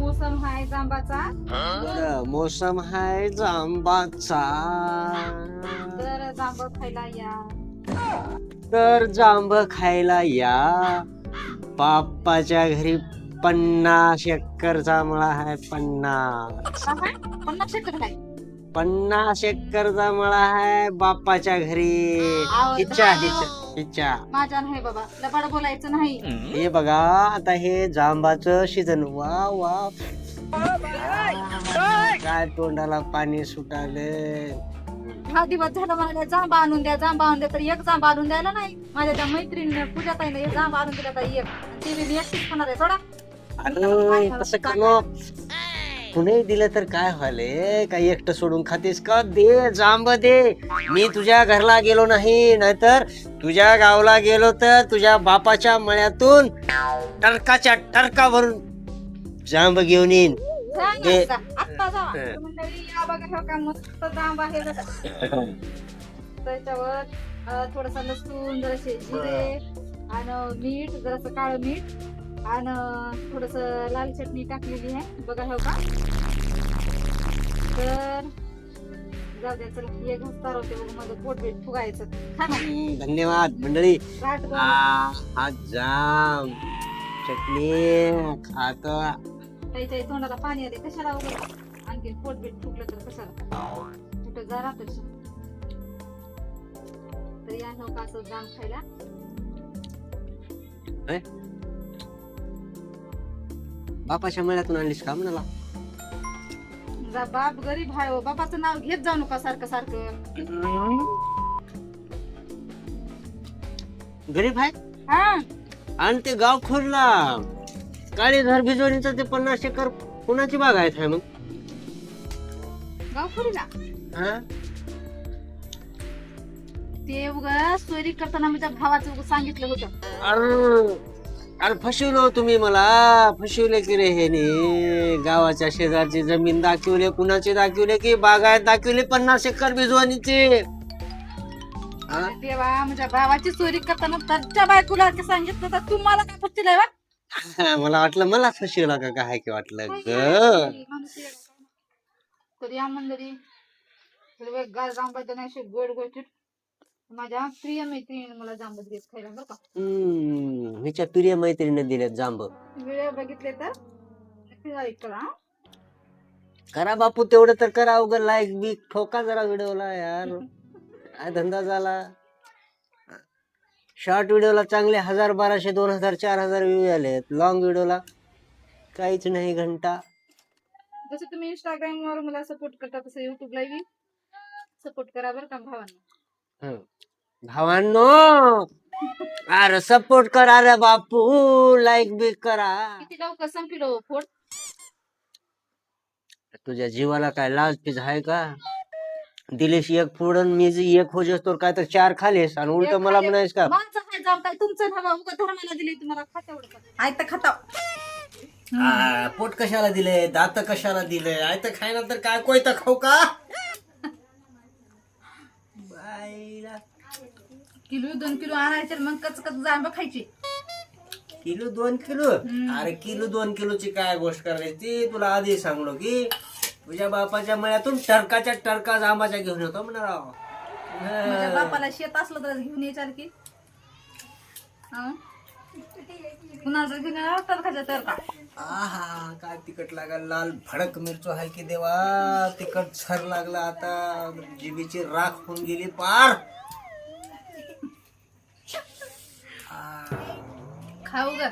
मोसम हाय जांबाचा मोसम हाय जांबाचा तर जांब खायला या. तर जांब खायला या. बाप्पाच्या घरी 50 एकर जांभळा आहे. 50 एकर काय 50 एकर जांभळा आहे बाप्पाच्या घरी. हिच्या माझ्या नाही बाबा लबाड बोलायचं नाही. हे बघा आता हे जांबाचं सीजन. वा वा काय तोंडाला पाणी सुटाले. हा दिवस झाला मला जांबा आणून द्या तर एक जांबा आणून द्यायला नाही. माझ्या त्या मैत्रिणीने पूजा ताईने एक जांबा आणून दिला तर एक ती मी एकटीच खाणार आहे सोडा. अरे तसं करू कुणी दिलं तर काय व्हायले. काही एकटं सोडून खातेस का. दे जांब दे. मी तुझ्या घरला गेलो नाही नाहीतर तुझ्या गावला गेलो तर तुझ्या बापाच्या मळ्यातून टरकाच्या टरका भरून जांब घेऊन येईन. आत्ता जावा मंडळी या बघा हे का मस्त जांब आहे बघा. त्याच्यावर थोडस लसूण जराशे जिरे आणि मीठ जरासं काळं मीठ आणि थोडस लाल चटणी टाकलेली आहे बघा हो का. तर जाऊ द्या चला हे घासता होते बघ माझं पोट बीट फुगायचं. धन्यवाद मंडळी. राट हा जाम चटणी खातो. त्याच्या तोंडाला पाणी आले कशाला वगैरे आणखी पोट बीट फुगलं तर कशाला कुठं जा राहत. तर या हो का असं जाम खायला. बापाच्या मळ्यातून आणलीस का म्हणाला. बाप गरीब आहे हो. बापाचं नाव घेत जाऊ नका सारखं सारखं. गरीब आहे हा आणि ते गाव खोडला काळीधार भिजवणीचं ते 50 एकर कुणाची बाग आहे मग. गावखोरीला हा ते उगा चोरी करताना माझ्या भावाचं उगा सांगितलं होतं. अरे फसवलो तुम्ही मला. फसवले की रे हे. गावाच्या शेजारची जमीन दाखवले. कुणाची दाखवले की बागायत दाखवले 50 एकर भिजवणीची. तेव्हा माझ्या भावाची चोरी करताना त्याच्या बायकोला सांगितलं तर तुम्हाला काय फसलंय वा. मला वाटलं मला फसवला का काय की वाटलं ग. तर या मंडळी गाय जांबाच्या नाही गोड गोष्टी माझ्या प्रिय मैत्रिणीने मला जांबत घेत खायला बरं का. हिच्या प्रिय मैत्रिणीने दिलेत जांब. व्हिडिओ बघितले तर नक्की लाईक करा. करा बापू तेवढं तर करा. उगा लाईक बी ठोका जरा व्हिडिओला यार. काय धंदा झाला. शॉर्ट व्हिडिओला चांगले 1000 1200 2000 4000 व्ह्यू आलेत. लॉंग व्हिडिओला काहीच नाही. घंटा. जसं तुम्ही इंस्टाग्राम वर मला सपोर्ट करता तसं युट्यूबला बी सपोर्ट करा बरं का भावांनो. भावांनो अरे सपोर्ट करा रे बापू. लाईक बी करा. किती लवकर संपलो फोड. तुझ्या जीवाला काय लाज पीज आहे का. दिलेश एक फोडून मी एक खोजस तर काय तर 4 खालेस आणि उलट मला म्हणायस का. माणसं काय जाम काय तुमचं नाव उगा धर्माला दिले तुम्हाला खाता एवढं आयत खाता. पोट कशाला दिले. दात कशाला दिले. आय तर खायला तर काय कोय तर खाऊ का. किलो 2 किलो आणायचे मग कच कच जांब खायची. Kilo 2 kilo. अरे किलो 2 किलोची काय गोष्ट करायची. तुला आधी सांगलो की तुझ्या बापाच्या मळ्यातून टरकाच्या टरका जांबाच्या घेऊन येतो म्हणा राव. माझ्या बापाला शेत असलं तर घेऊन यायचं की कुणाचं घेऊन येणार टरकाच्या टरका. आहा काय तिखट लागाल. लाल भडक मिरचो आहे की देवा. तिखट झर लागला आता. जिबीची राख होऊन गेली पार. खाऊ ग